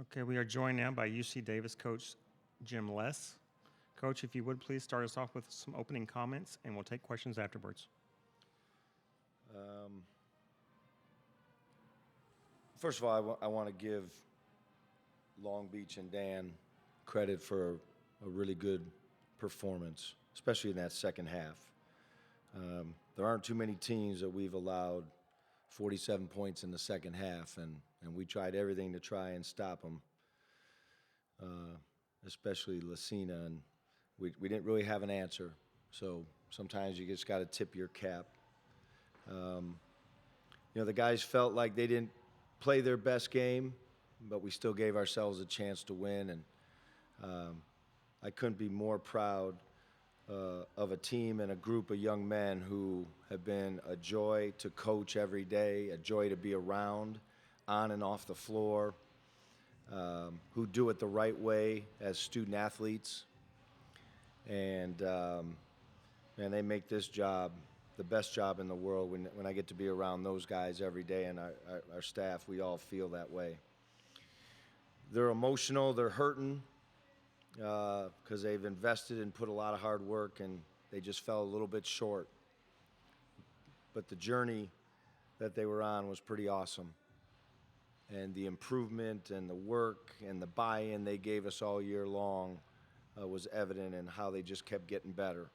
Okay, we are joined now by UC Davis coach Jim Less. Coach, if you would please start us off with some opening comments, and we'll take questions afterwards. First of all, I want to give Long Beach and Dan credit for a really good performance, especially in that second half. There aren't too many teams that we've allowed 47 points in the second half, and we tried everything to try and stop them, especially Lucina, and we didn't really have an answer. So sometimes you just got to tip your cap. The guys felt like they didn't play their best game, but we still gave ourselves a chance to win, and I couldn't be more proud of a team and a group of young men who have been a joy to coach every day, a joy to be around on and off the floor, who do it the right way as student athletes. And they make this job the best job in the world. When I get to be around those guys every day, and our staff, we all feel that way. They're emotional, they're hurting, because they've invested and put a lot of hard work, and they just fell a little bit short. But the journey that they were on was pretty awesome. And the improvement and the work and the buy-in they gave us all year long was evident in how they just kept getting better.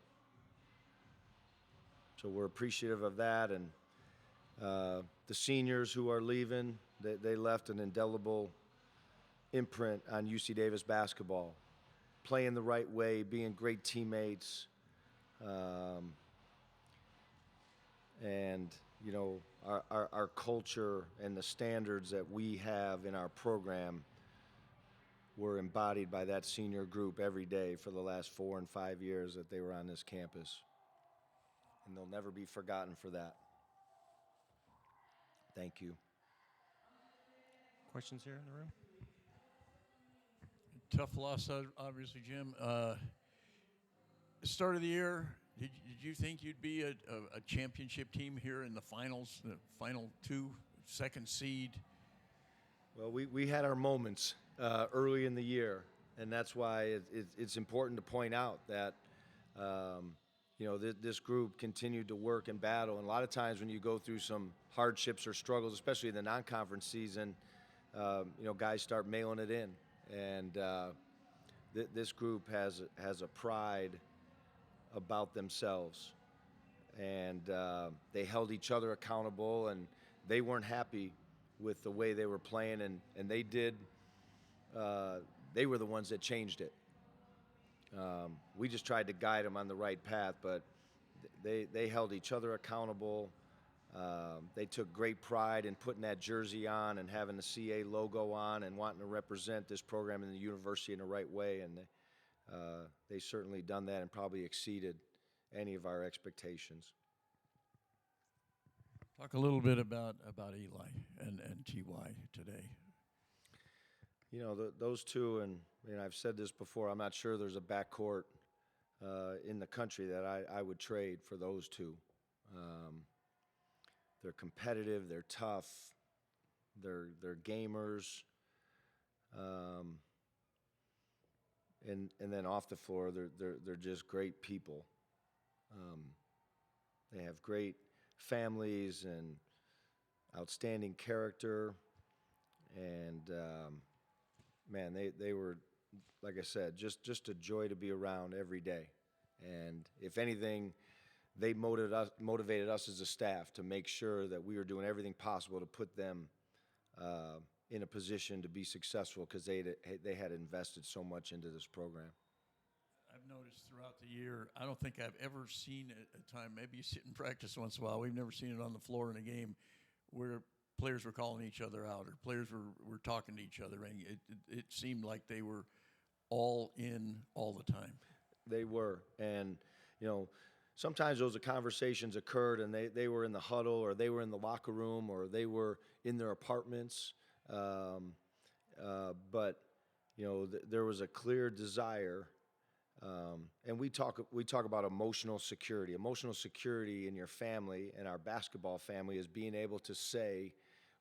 So we're appreciative of that. And the seniors who are leaving, they left an indelible imprint on UC Davis basketball. Playing the right way, being great teammates, and our culture and the standards that we have in our program were embodied by that senior group every day for the last 4 and 5 years that they were on this campus. And they'll never be forgotten for that. Thank you. Questions here in the room? Tough loss, obviously, Jim. Start of the year, did you think you'd be a championship team here in the finals, the final two, second seed? Well, we had our moments early in the year, and that's why it's important to point out that this group continued to work and battle. And a lot of times when you go through some hardships or struggles, especially in the non-conference season, guys start mailing it in. And this group has a pride about themselves, and they held each other accountable, and they weren't happy with the way they were playing, and they did. They were the ones that changed it. We just tried to guide them on the right path, but they held each other accountable. They took great pride in putting that jersey on and having the CA logo on and wanting to represent this program and the university in the right way, and they certainly done that and probably exceeded any of our expectations. Talk a little bit about Eli and TY today. Those two, and I've said this before, I'm not sure there's a backcourt in the country that I would trade for those two. They're competitive, they're tough, they're gamers, and then off the floor, they're just great people. They have great families and outstanding character, and they were, like I said, just a joy to be around every day. And if anything, they motivated us as a staff to make sure that we were doing everything possible to put them in a position to be successful, because they had invested so much into this program. I've noticed throughout the year, I don't think I've ever seen a time, maybe you sit in practice once in a while, we've never seen it on the floor in a game where players were calling each other out or players were talking to each other. And it seemed like they were all in all the time. They were. And, sometimes those conversations occurred and they were in the huddle, or they were in the locker room, or they were in their apartments. But there was a clear desire, and we talk about emotional security. Emotional security in your family and our basketball family is being able to say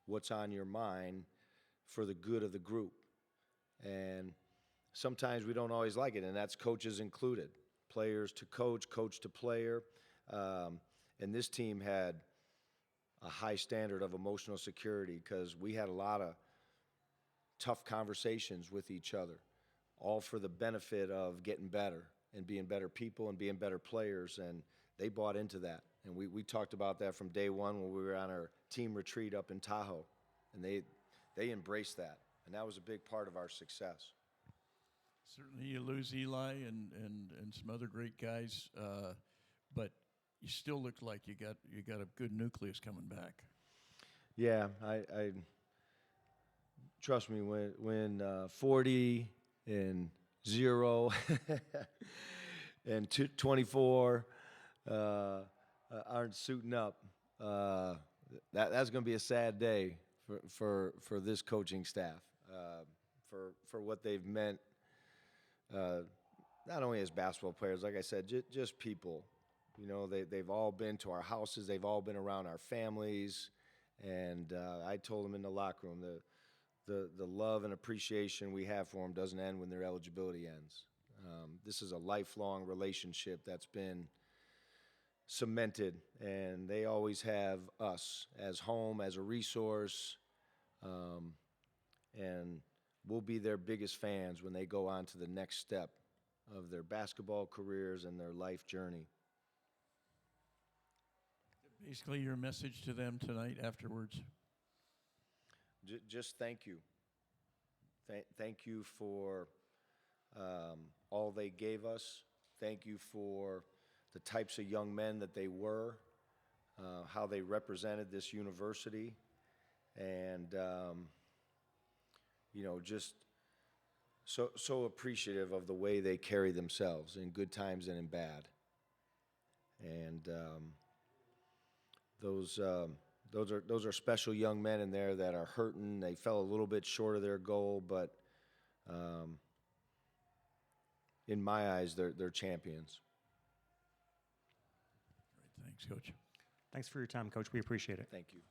what's on your mind for the good of the group. And sometimes we don't always like it, and that's coaches included, players to coach, coach to player. And this team had a high standard of emotional security because we had a lot of tough conversations with each other, all for the benefit of getting better and being better people and being better players. And they bought into that. And we talked about that from day one when we were on our team retreat up in Tahoe. And they embraced that. And that was a big part of our success. Certainly, you lose Eli and some other great guys, but you still look like you got a good nucleus coming back. Yeah, I trust me, when 40 and 0 and 24 aren't suiting up, that's going to be a sad day for this coaching staff, for what they've meant, not only as basketball players, like I said, just people. You know, they've all been to our houses, they've all been around our families, and I told them in the locker room the love and appreciation we have for them doesn't end when their eligibility ends. This is a lifelong relationship that's been cemented, and they always have us as home, as a resource, and we'll be their biggest fans when they go on to the next step of their basketball careers and their life journey. Basically, your message to them tonight afterwards. Just thank you. Thank you for all they gave us. Thank you for the types of young men that they were, how they represented this university, and you know, just so appreciative of the way they carry themselves in good times and in bad. And those are special young men in there that are hurting. They fell a little bit short of their goal, but in my eyes, they're champions. Great, thanks, Coach. Thanks for your time, Coach. We appreciate it. Thank you.